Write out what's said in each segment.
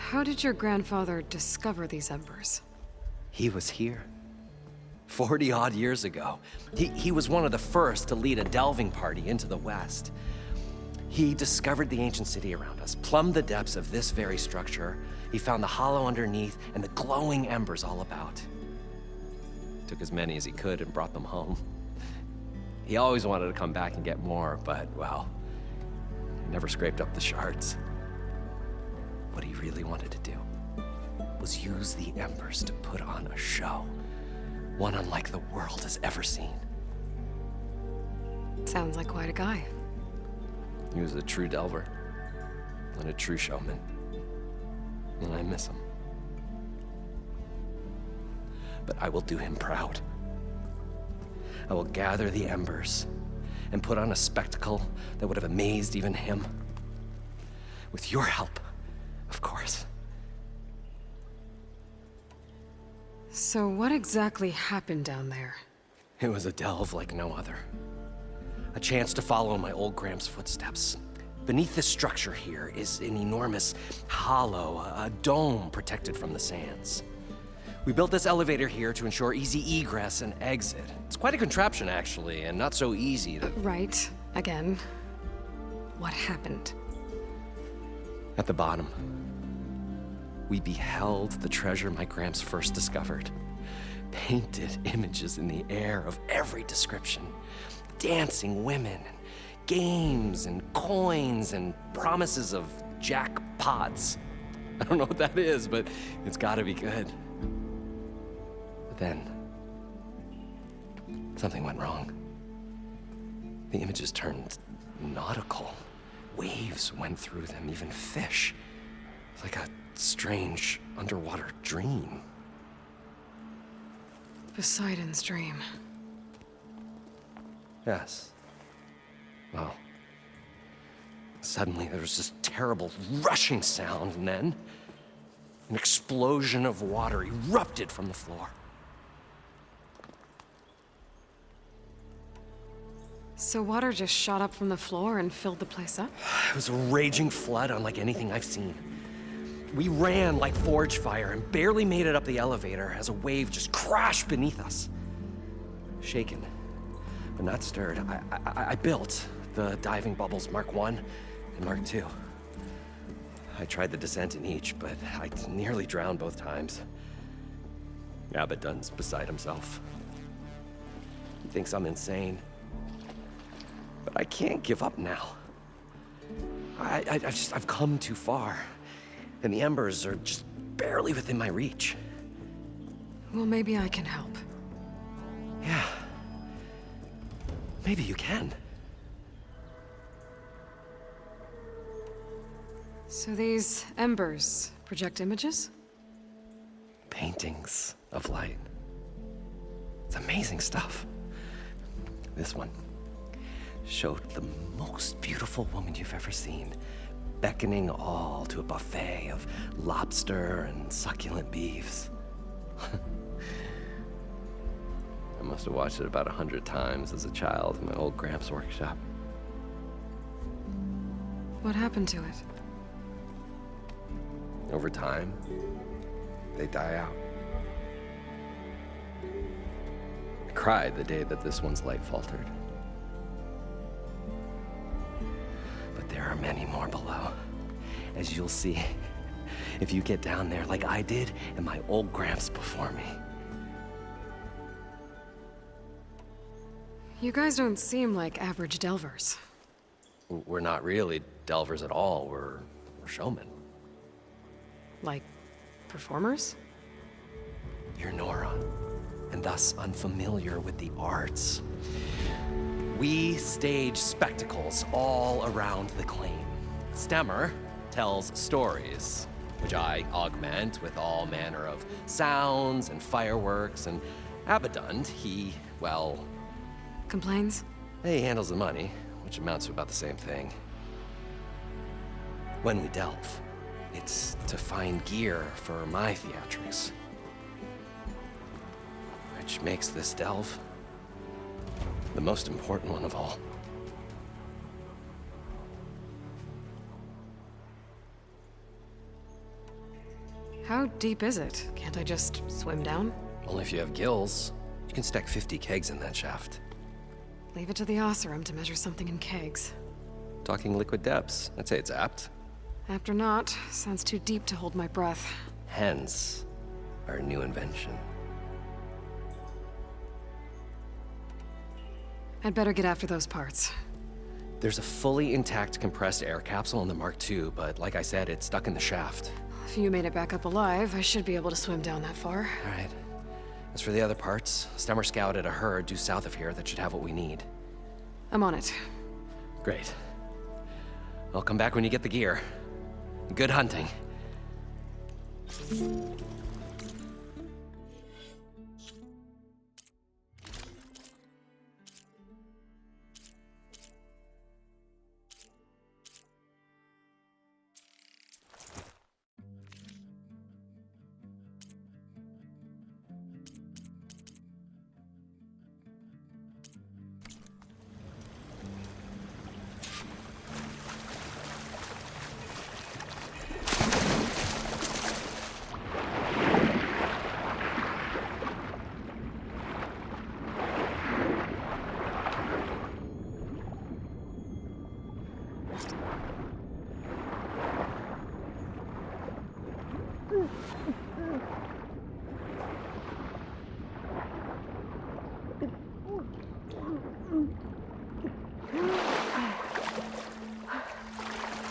How did your grandfather discover these embers? He was here. 40-odd years ago. He was one of the first to lead a delving party into the West. He discovered the ancient city around us, plumbed the depths of this very structure. He found the hollow underneath and the glowing embers all about. Took as many as he could and brought them home. He always wanted to come back and get more, but, well, he never scraped up the shards. What he really wanted to do was use the embers to put on a show, one unlike the world has ever seen. Sounds like quite a guy. He was a true delver, and a true showman, and I miss him. But I will do him proud. I will gather the embers and put on a spectacle that would have amazed even him. With your help, of course. So what exactly happened down there? It was a delve like no other. A chance to follow my old Gramps' footsteps. Beneath this structure here is an enormous hollow, a dome protected from the sands. We built this elevator here to ensure easy egress and exit. It's quite a contraption, actually, and not so easy to... Right. Again. What happened? At the bottom, we beheld the treasure my Gramps first discovered. Painted images in the air of every description. Dancing women, games and coins and promises of jackpots. I don't know what that is, but it's gotta be good. But then, something went wrong. The images turned nautical. Waves went through them, even fish. It's like a strange underwater dream. Poseidon's dream. Yes. Well, suddenly there was this terrible rushing sound, and then an explosion of water erupted from the floor. So water just shot up from the floor and filled the place up? It was a raging flood unlike anything I've seen. We ran like forge fire and barely made it up the elevator as a wave just crashed beneath us. Shaken, but not stirred, I built the diving bubbles Mark I and Mark II. I tried the descent in each, but I nearly drowned both times. Abaddon's beside himself. He thinks I'm insane. But I can't give up now. I've come too far. And the embers are just barely within my reach. Well, maybe I can help. Yeah. Maybe you can. So these embers project images? Paintings of light. It's amazing stuff. This one showed the most beautiful woman you've ever seen, beckoning all to a buffet of lobster and succulent beefs. I must have watched it about 100 times as a child in my old Gramps' workshop. What happened to it? Over time, they die out. I cried the day that this one's light faltered. But there are many more below, as you'll see if you get down there like I did and my old Gramps before me. You guys don't seem like average delvers. We're not really delvers at all, we're showmen. Like, performers? You're Nora, and thus unfamiliar with the arts. We stage spectacles all around the claim. Stemmer tells stories, which I augment with all manner of sounds and fireworks, and Abaddon, he, well... Complains? He handles the money, which amounts to about the same thing. When we delve, it's to find gear for my theatrics. Which makes this delve the most important one of all. How deep is it? Can't I just swim down? Only if you have gills. You can stack 50 kegs in that shaft. Leave it to the Oseram to measure something in kegs. Talking liquid depths. I'd say it's apt. Apt or not, sounds too deep to hold my breath. Hence, our new invention. I'd better get after those parts. There's a fully intact compressed air capsule in the Mark II, but like I said, it's stuck in the shaft. If you made it back up alive, I should be able to swim down that far. All right. As for the other parts, Stemmer scouted a herd due south of here that should have what we need. I'm on it. Great. I'll come back when you get the gear. Good hunting.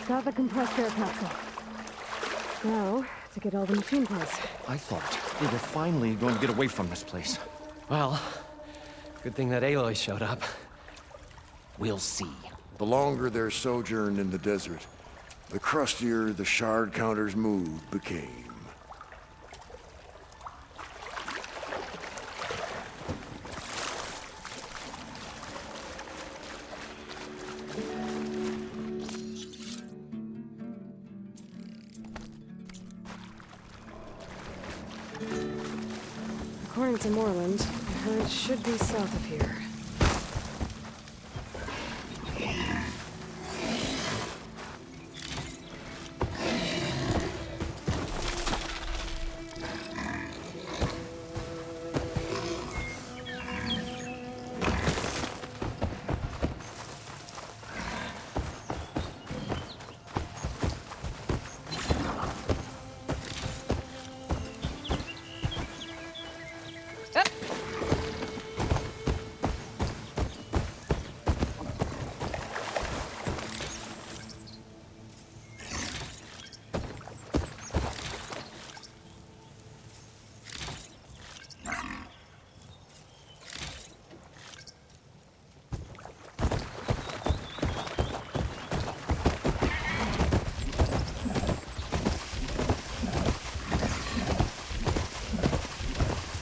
Got the compressed air capsule. Now, to get all the machine parts. I thought we were finally going to get away from this place. Well, good thing that Aloy showed up. We'll see. The longer their sojourn in the desert, the crustier the shard counter's mood became. According to Moreland, the herd should be south of here.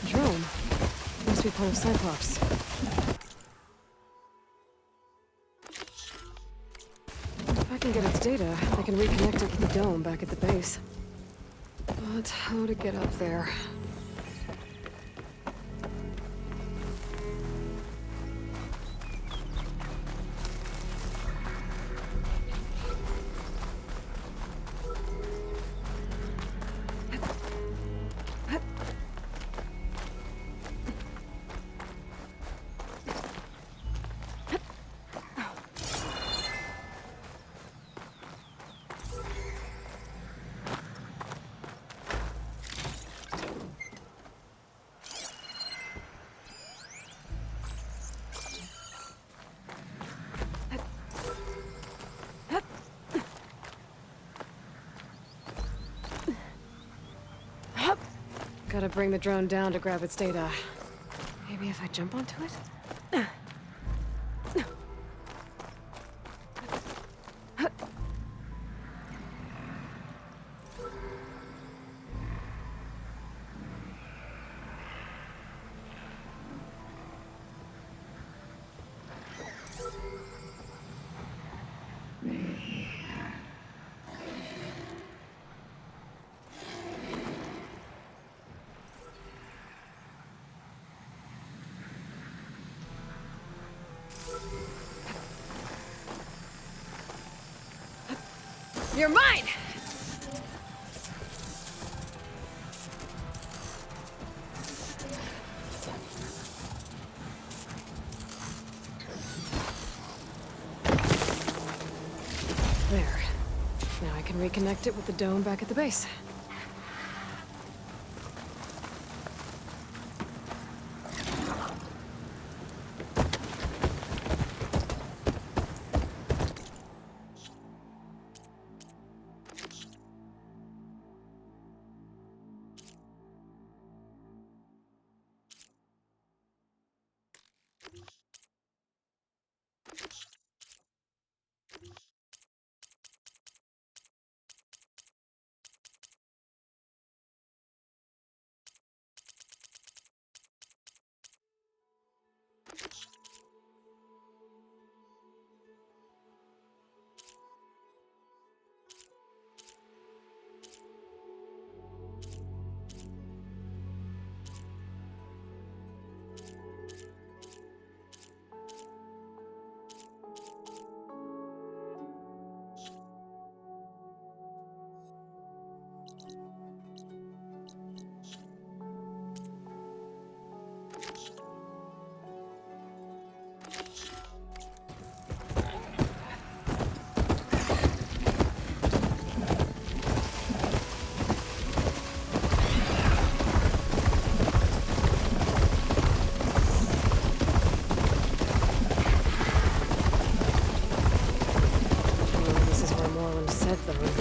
Drone. Must be part of Cyclops. If I can get its data, I can reconnect it with the dome back at the base. But how to get up there? Gotta bring the drone down to grab its data. Maybe if I jump onto it? You're mine! Now I can reconnect it with the dome back at the base.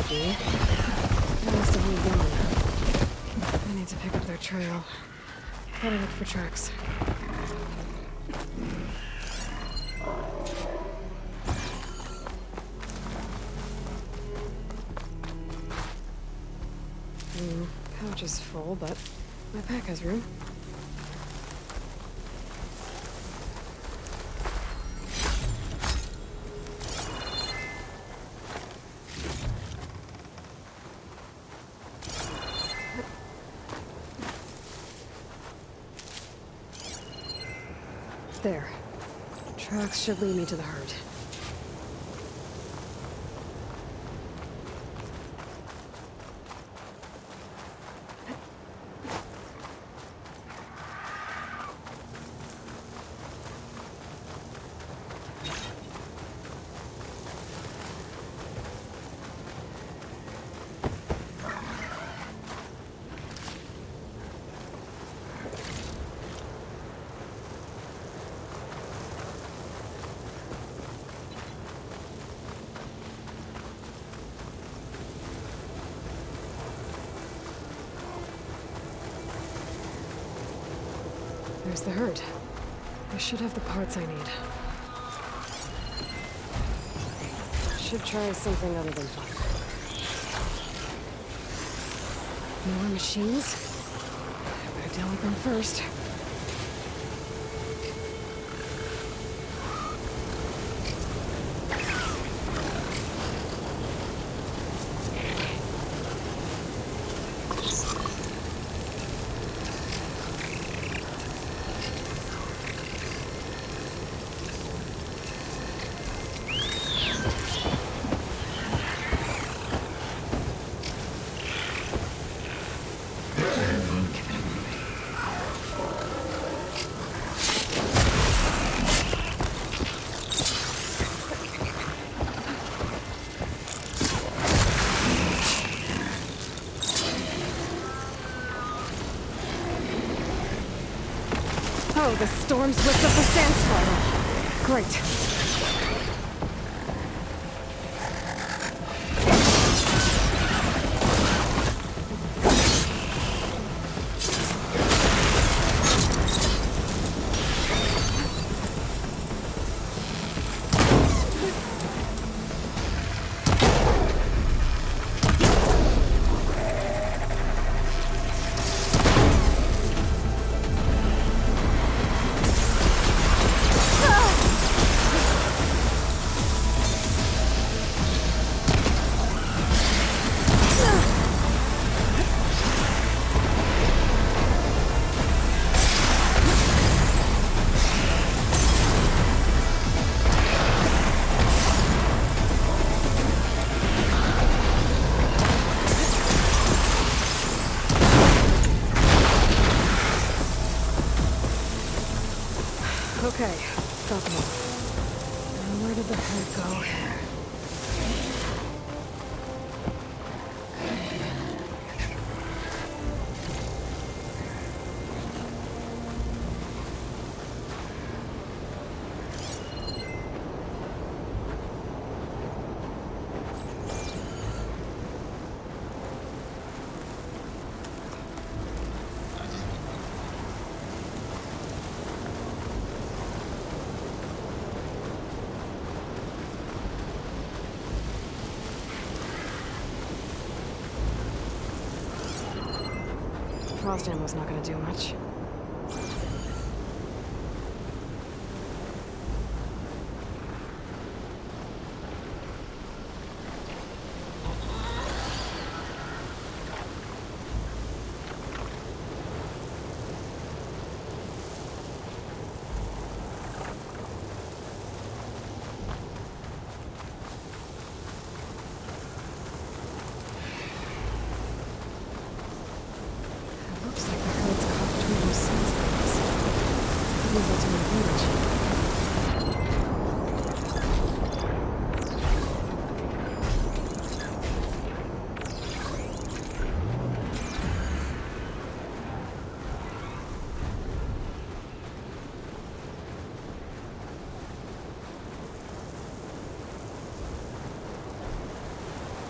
They must have moved on. I need to pick up their trail. Gotta look for tracks. Pouch is full, but my pack has room. There. Tracks should lead me to the herd. There's the herd. I should have the parts I need. Should try something other than fire. More machines? I better deal with them first. Oh, the storm's whipped up the sand spiral. Great. Okay, got them all. Now where did the herd go? frost ammo's not gonna do much. Looks like the herd's caught between those sunspots. That means that's my village.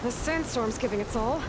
The sandstorm's giving its all.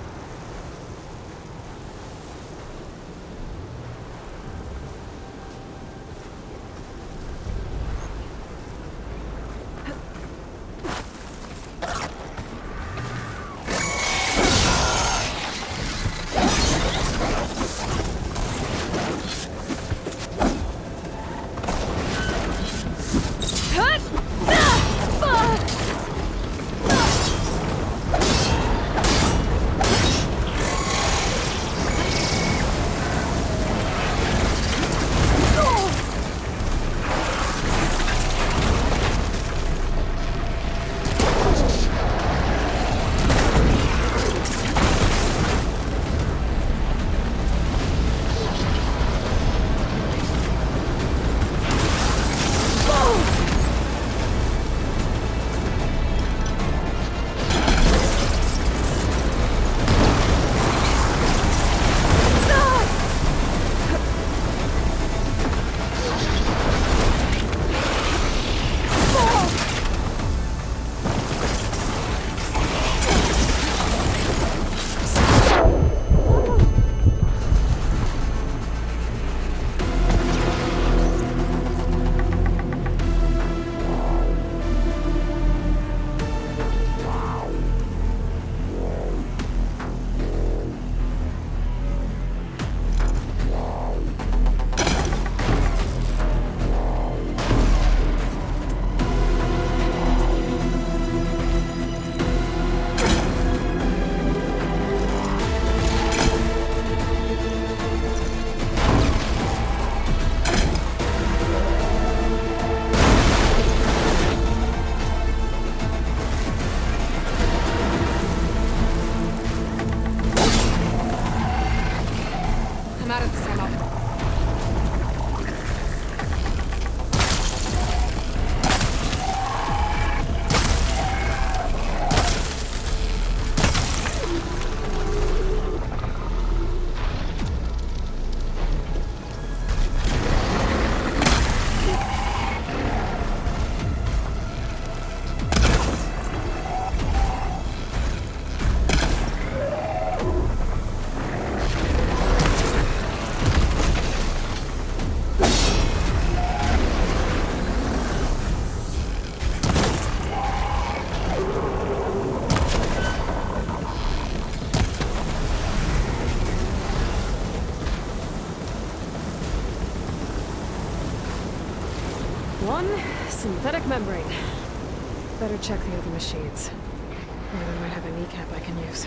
I'm out of this ammo. One synthetic membrane. Better check the other machines. One of them might have a kneecap I can use.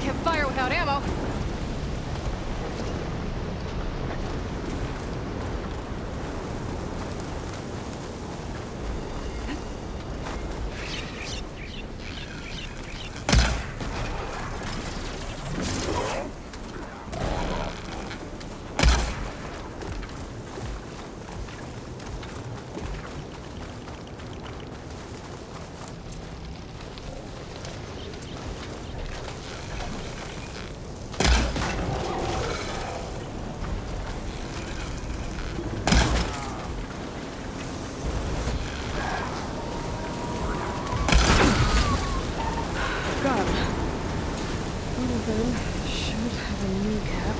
Can't fire without ammo. Got him. One of them should have a kneecap.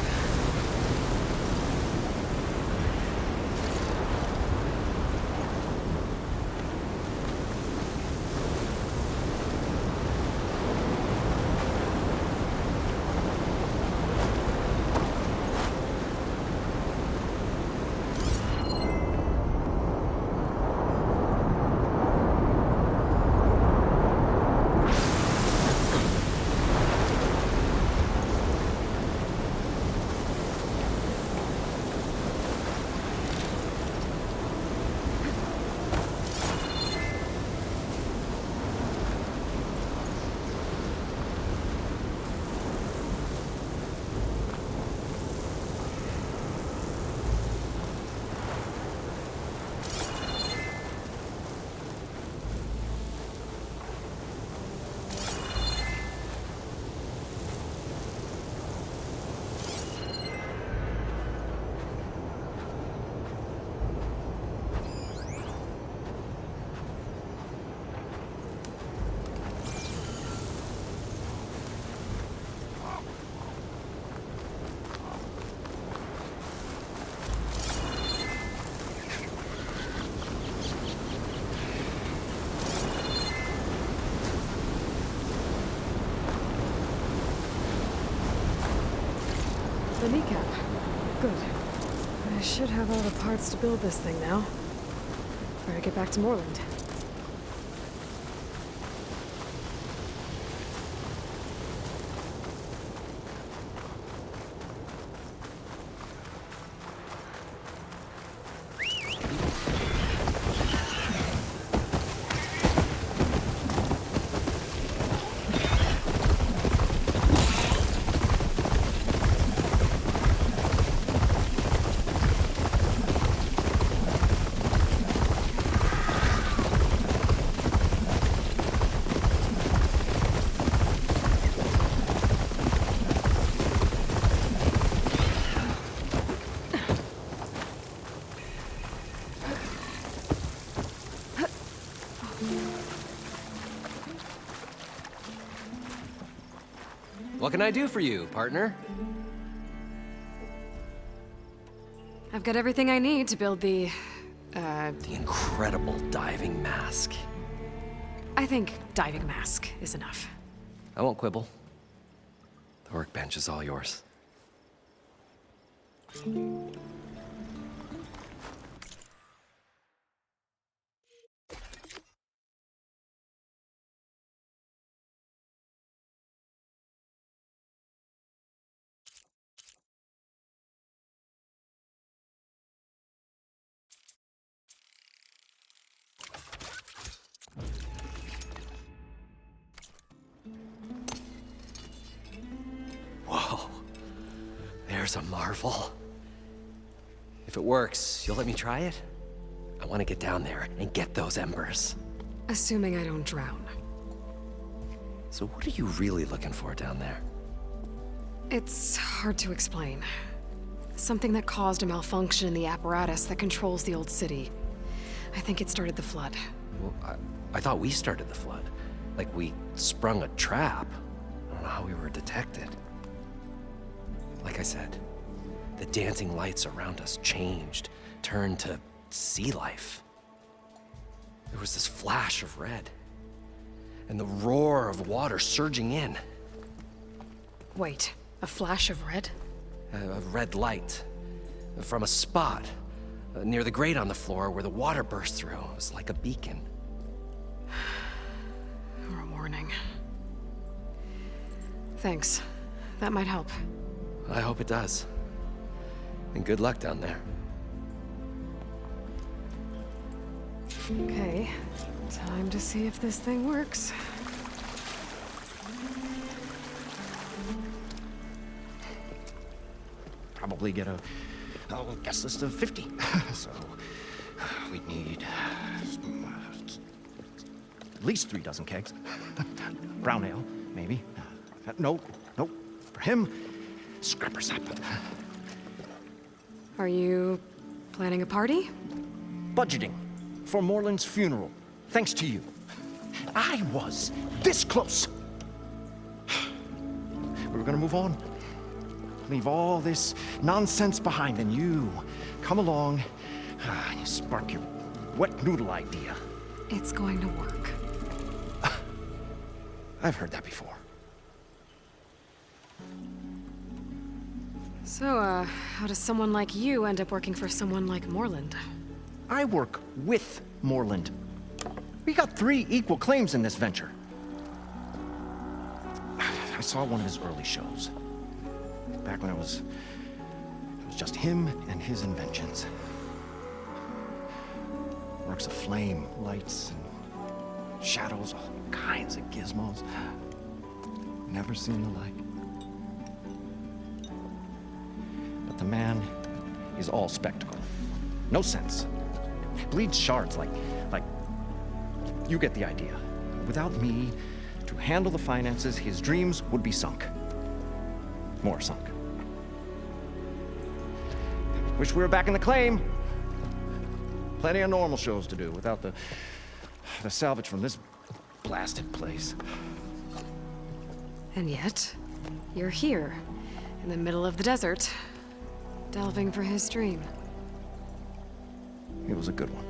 The kneecap. Good. I should have all the parts to build this thing now. Better get back to Moreland. What can I do for you, partner? I've got everything I need to build the incredible diving mask. I think diving mask is enough. I won't quibble. The workbench is all yours. Whoa. There's a marvel. If it works, you'll let me try it? I want to get down there and get those embers. Assuming I don't drown. So what are you really looking for down there? It's hard to explain. Something that caused a malfunction in the apparatus that controls the old city. I think it started the flood. Well, I thought we started the flood. Like we sprung a trap. I don't know how we were detected. I said, the dancing lights around us changed, turned to sea life. There was this flash of red, and the roar of water surging in. Wait, a flash of red? A red light from a spot near the grate on the floor where the water burst through. It was like a beacon. Or a warning. Thanks. That might help. I hope it does. And good luck down there. Okay, time to see if this thing works. Probably get a guest list of 50. So we need at least 3 dozen kegs. Brown ale, maybe. No. For him, scrapper sap. Are you planning a party? Budgeting for Morland's funeral, thanks to you. I was this close. We were gonna move on. Leave all this nonsense behind, and you come along, you spark your wet noodle idea. It's going to work. I've heard that before. So, how does someone like you end up working for someone like Morland? I work with Morland. We got 3 equal claims in this venture. I saw one of his early shows. Back when it was just him and his inventions. Works of flame, lights, and shadows, all kinds of gizmos. Never seen the like. But the man is all spectacle. No sense. Bleeds shards like you get the idea. Without me to handle the finances, his dreams would be sunk. More sunk. Wish we were back in the claim. Plenty of normal shows to do without the salvage from this blasted place. And yet, you're here, in the middle of the desert, delving for his dream. It was a good one.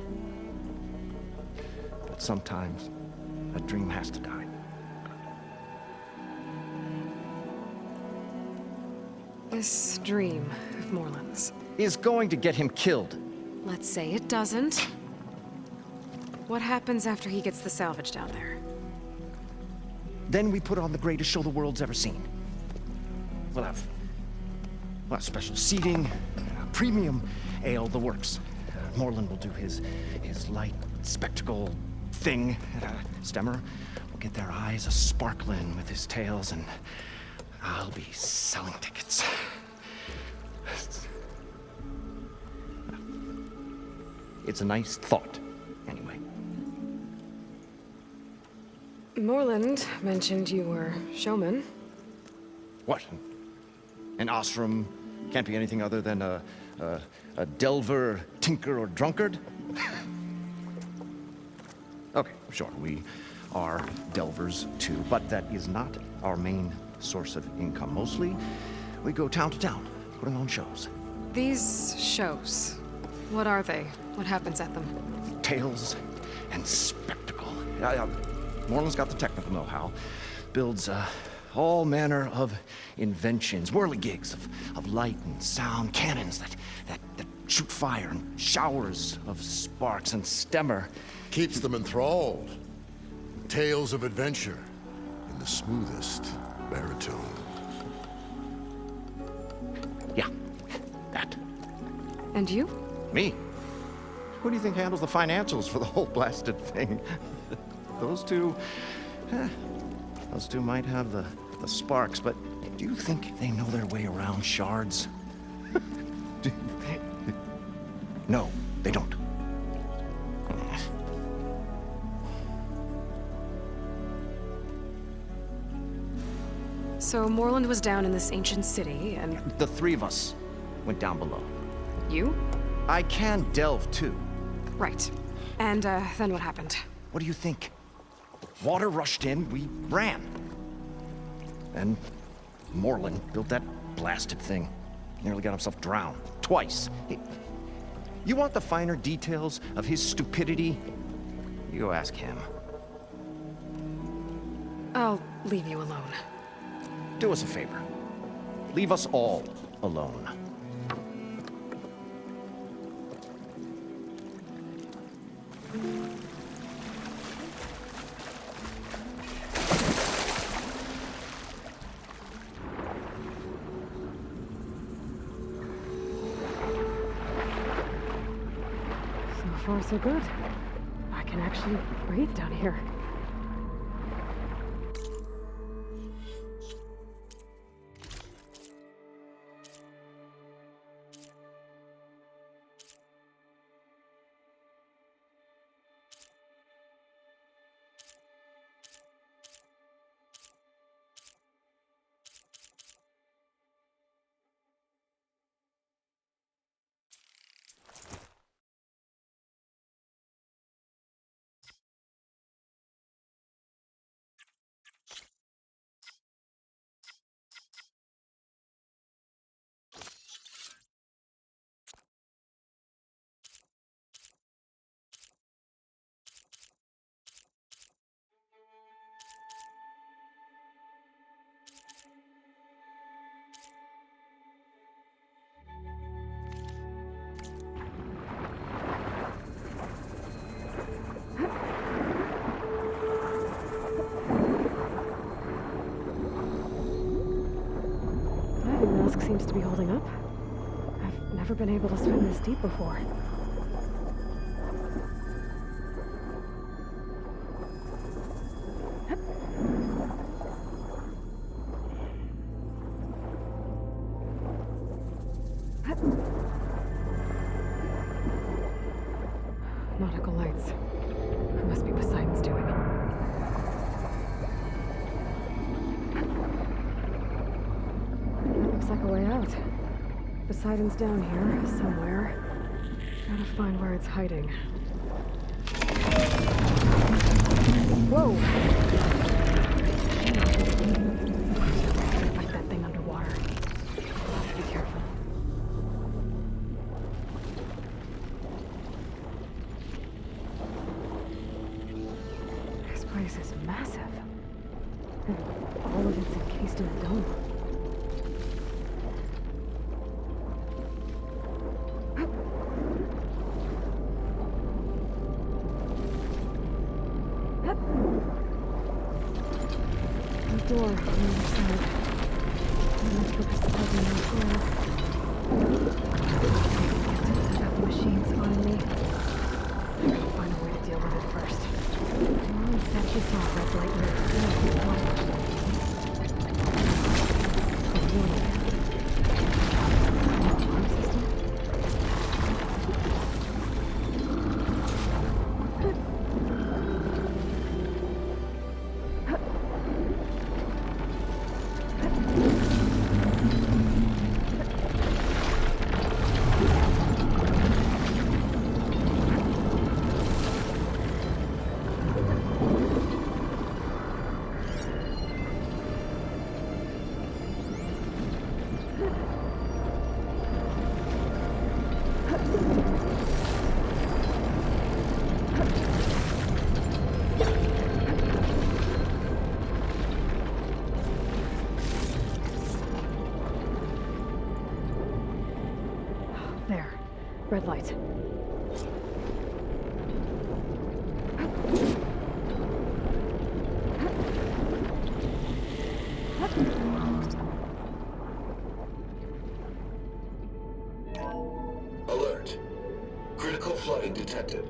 But sometimes, a dream has to die. This dream of Morland's. Is going to get him killed. Let's say it doesn't. What happens after he gets the salvage down there? Then we put on the greatest show the world's ever seen. We'll have special seating, premium ale, the works. Morland will do his light spectacle thing. Stemmer will get their eyes a-sparkling with his tales, and I'll be selling tickets. It's a nice thought, anyway. Morland mentioned you were showman. What? An Osram can't be anything other than a delver, tinker, or drunkard? Okay, sure, we are delvers too, but that is not our main source of income. Mostly, we go town to town, putting on shows. These shows, what are they? What happens at them? Tales and spectacle. Morland's got the technical know-how. Builds all manner of inventions, whirligigs of light and sound, cannons that shoot fire, and showers of sparks, and Stemmer Keeps them enthralled. Tales of adventure in the smoothest baritone. Yeah, that. And you? Me? Who do you think handles the financials for the whole blasted thing? Those two might have the sparks, but do you think they know their way around shards? No, they don't. So Morland was down in this ancient city, and The 3 of us went down below. you? I can delve too. Right. And then what happened? What do you think? Water rushed in, we ran. And Morland built that blasted thing. Nearly got himself drowned. Twice. You want the finer details of his stupidity? You go ask him. I'll leave you alone. Do us a favor. Leave us all alone. So far, so good. I can actually breathe down here. Diving mask seems to be holding up. I've never been able to swim this deep before. Nautical lights. It must be Poseidon's doing. That looks like a way out. Poseidon's down here, somewhere. Gotta find where it's hiding. Whoa! Fight that thing underwater. I'll have to be careful. This place is massive. And all of it's encased in a dome. The door on the other side. I must put Poseidon in here. Get to set up the machines finally. I gotta find a way to deal with it first. Come on, set this off, red light here. Alarm system? There. Red light. Alert. Critical flooding detected.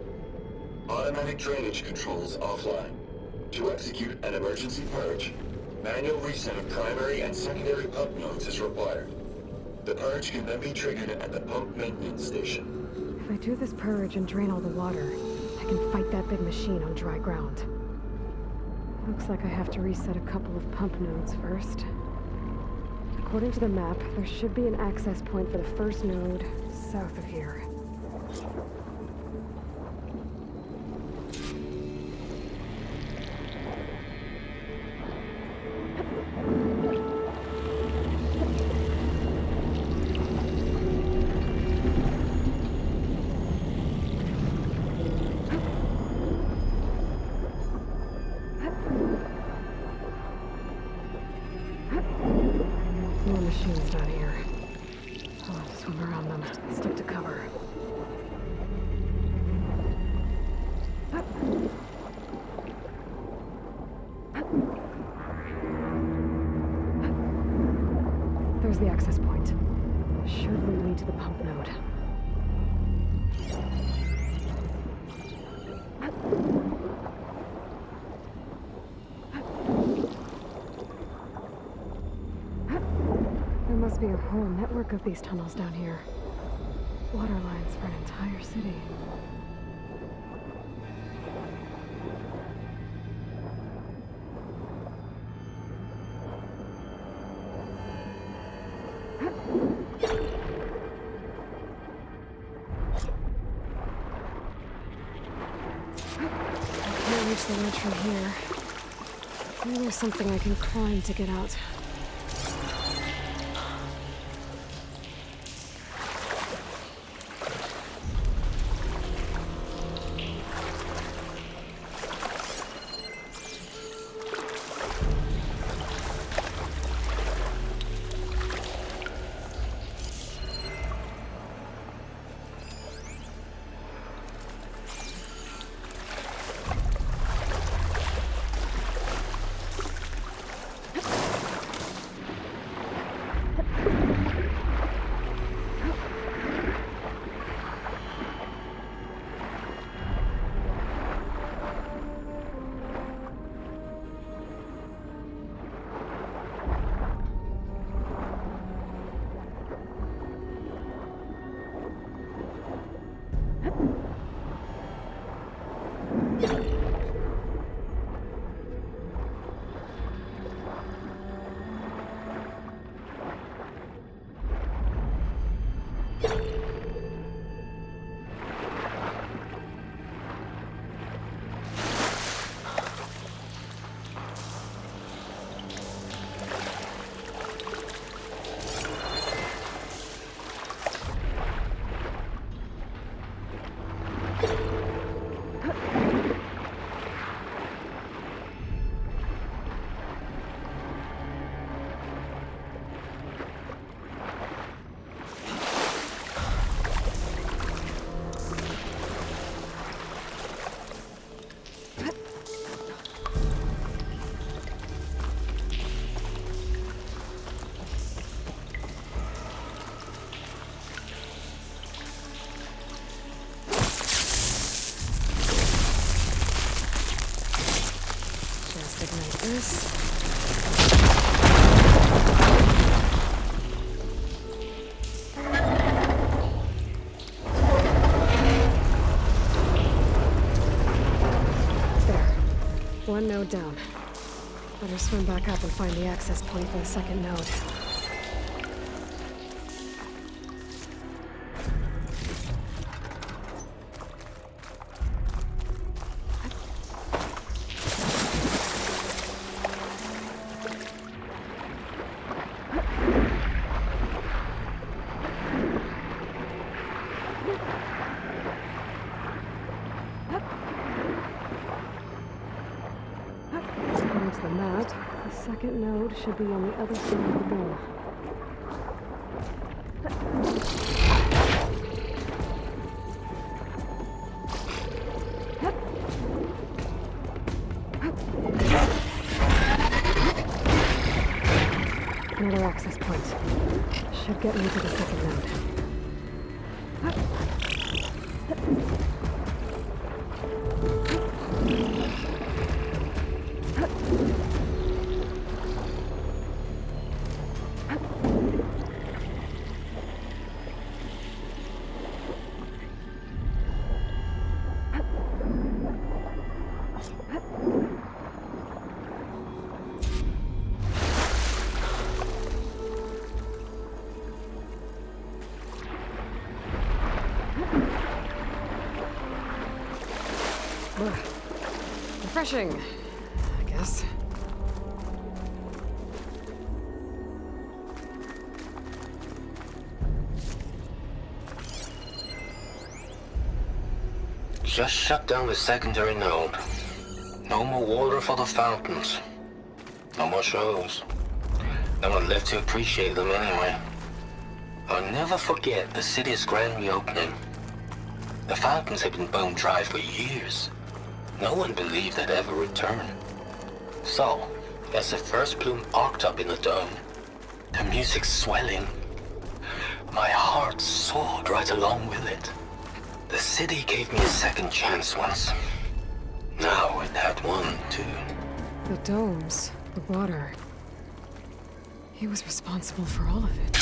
Automatic drainage controls offline. To execute an emergency purge, manual reset of primary and secondary pump nodes is required. The purge can then be triggered at the pump maintenance station. If I do this purge and drain all the water, I can fight that big machine on dry ground. Looks like I have to reset a couple of pump nodes first. According to the map, there should be an access point for the first node south of here. machines down here. I'll swim around them, stick to cover. There's the access point. Should lead to the pump node. There must be a whole network of these tunnels down here. Water lines for an entire city. Reach the ledge from here. Maybe there's something I can climb to get out. One node down. Better swim back up and find the access point for the second node. The map, the second node should be on the other side of the door. Another access point. Should get me to the second node. Refreshing, I guess. Just shut down the secondary node. No more water for the fountains. No more shows. No one left to appreciate them anyway. I'll never forget the city's grand reopening. The fountains had been bone dry for years. No one believed they'd ever return. So, as the first plume arced up in the dome, the music swelling, my heart soared right along with it. The city gave me a second chance once. Now it had one, too. The domes, the water. He was responsible for all of it.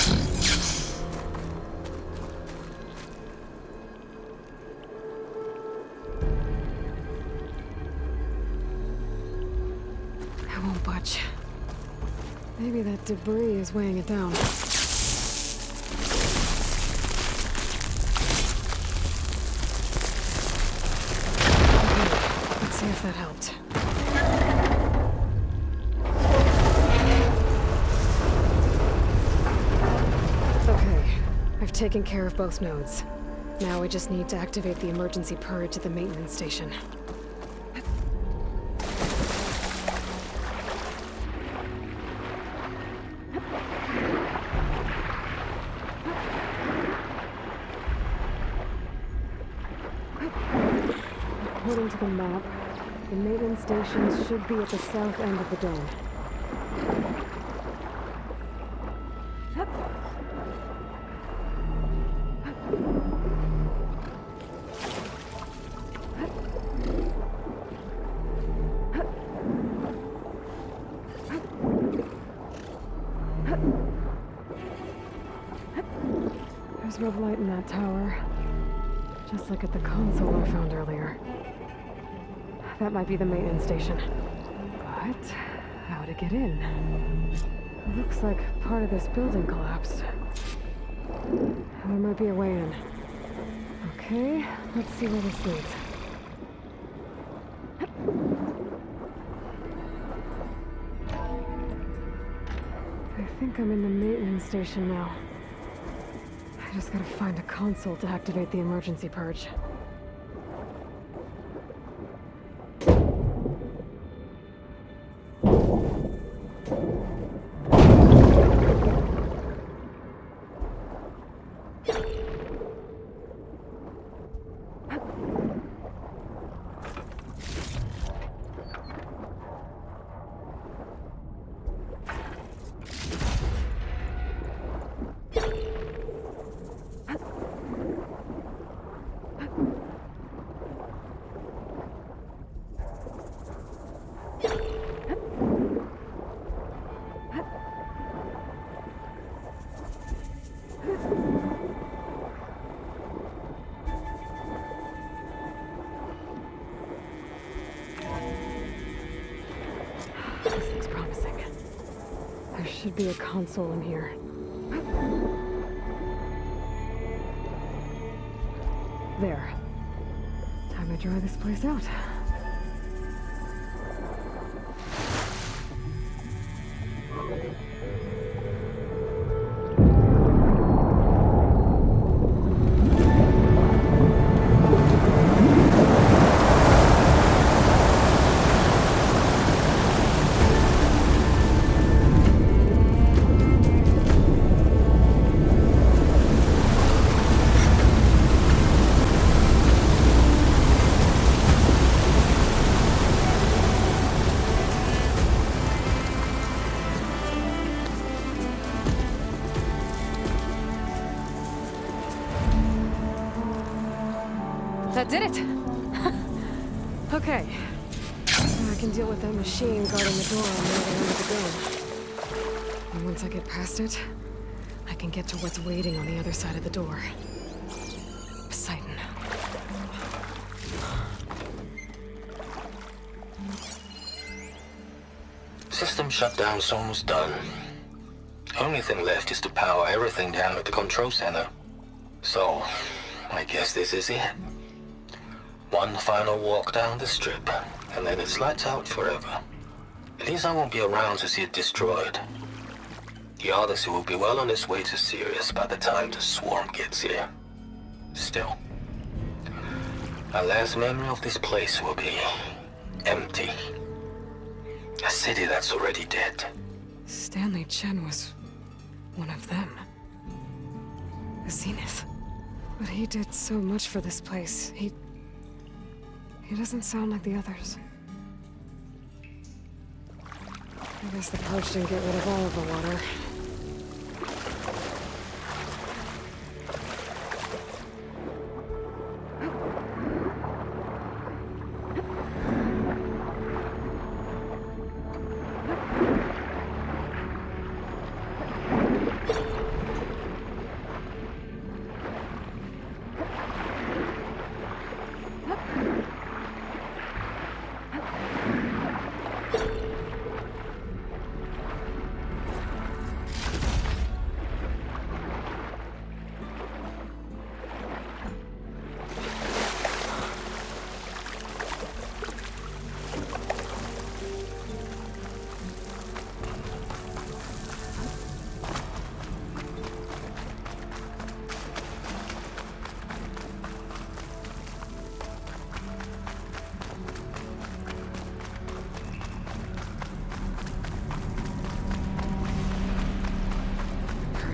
I won't budge. Maybe that debris is weighing it down. Let's see if that helped. Okay, I've taken care of both nodes. Now I just need to activate the emergency purge at the maintenance station. According to the map, the maintenance stations should be at the south end of the dome. There's red light in that tower, just like at the console I found earlier. That might be the maintenance station. But how to get in? It looks like part of this building collapsed. There might be a way in. Okay, let's see where this leads. I think I'm in the maintenance station now. I just gotta find a console to activate the emergency purge. This looks promising. There should be a console in here. There. Time to dry this place out. That did it! Okay. Now I can deal with that machine guarding the door on the other end of the dome. And once I get past it, I can get to what's waiting on the other side of the door. Poseidon. System shutdown's almost done. Only thing left is to power everything down at the control center. So, I guess this is it. One final walk down the strip, and then it's lights out forever. At least I won't be around to see it destroyed. The Odyssey will be well on its way to Sirius by the time the swarm gets here. Still, my last memory of this place will be empty. A city that's already dead. Stanley Chen was one of them. The Zenith. But he did so much for this place. He doesn't sound like the others. I guess the purge didn't get rid of all of the water.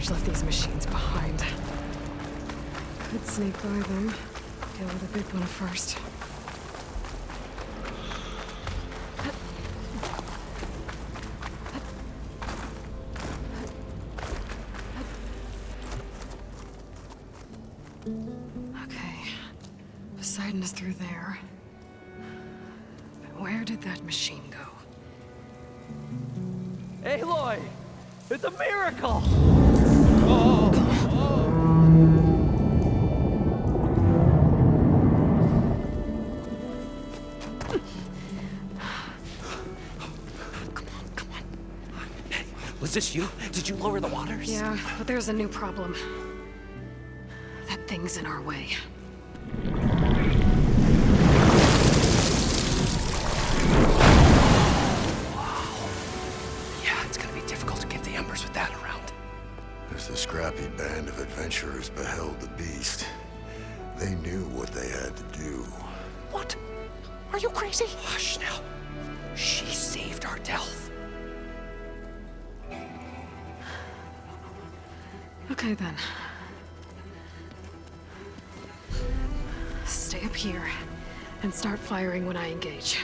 Left these machines behind. Could sneak by them. Deal with the big one first. Okay. Poseidon is through there. But where did that machine go? Aloy! It's a miracle! Was this you? Did you lower the waters? Yeah, but there's a new problem. That thing's in our way. Yeah, it's gonna be difficult to get the Embers with that around. As the scrappy band of adventurers beheld the beast, they knew what they had to do. What? Are you crazy? Hush now. She saved our Delph. Okay then. Stay up here and start firing when I engage.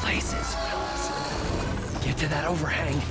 Places, fellas. Get to that overhang.